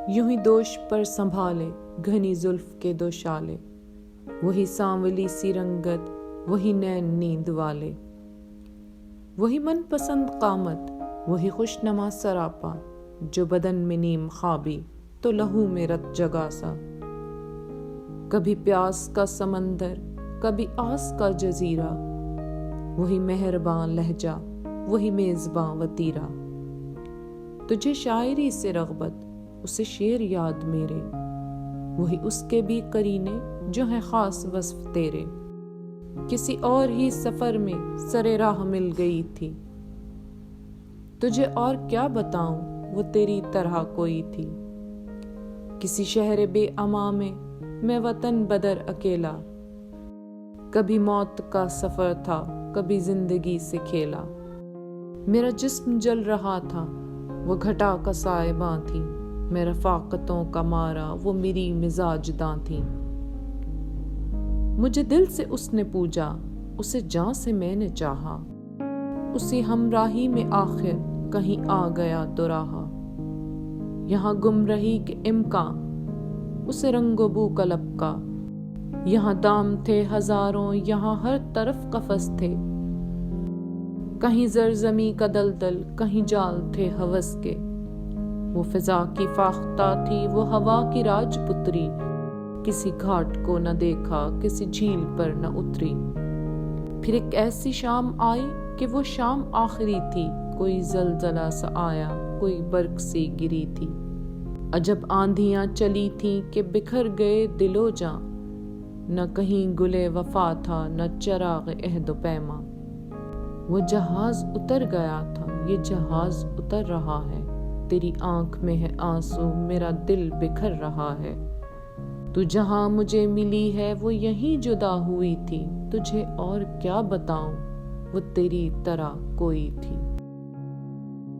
यूं ही दोष पर संभाले घनी जुल्फ के दो शाले, वही सांवली सी रंगत, वही नैन नींद वाले, वही मन पसंद कामत, वही खुशनमा सरापा, जो बदन में नीम ख्वाबी तो लहू में रत जगा सा। कभी प्यास का समंदर, कभी आस का जजीरा, वही मेहरबान लहजा, वही मेजबां वतीरा। तुझे शायरी से रग़बत, उसे शेर याद मेरे, वही उसके भी करीने जो है खास वस्फ तेरे। किसी और ही सफर में सरे राह मिल गई थी, तुझे और क्या बताऊं वो तेरी तरह कोई थी। किसी शहर बेअमा में मैं वतन बदर अकेला, कभी मौत का सफर था, कभी जिंदगी से खेला। मेरा जिस्म जल रहा था, वो घटा का साइबां थी, मैं रफाकतों का मारा, वो मेरी मिजाजदां थी। मुझे दिल से उसने पूजा, उसे जान से मैंने चाहा, उसी हमराही में आखिर कहीं आ गया तो रहा। यहाँ गुम रही के इम्कान, उसे रंगो बू का लपका, यहाँ दाम थे हजारों, यहाँ हर तरफ कफस थे। कहीं जरजमी का दलदल, कहीं जाल थे हवस के, वो फिजा की फाख्ता थी, वो हवा की राजपुत्री। किसी घाट को न देखा, किसी झील पर न उतरी। फिर एक ऐसी शाम आई कि वो शाम आखिरी थी, कोई जलजला सा आया, कोई बर्क सी गिरी थी। अजब आंधियां चली थीं कि बिखर गए दिलो जां, न कहीं गुले वफा था, न चराग अहद पैमा। वो जहाज उतर गया था, ये जहाज उतर रहा है, तेरी आंख में है आंसू, मेरा दिल बिखर रहा है। तू जहां मुझे मिली है वो यहीं जुदा हुई थी, तुझे और क्या बताऊं वो तेरी तरह कोई थी।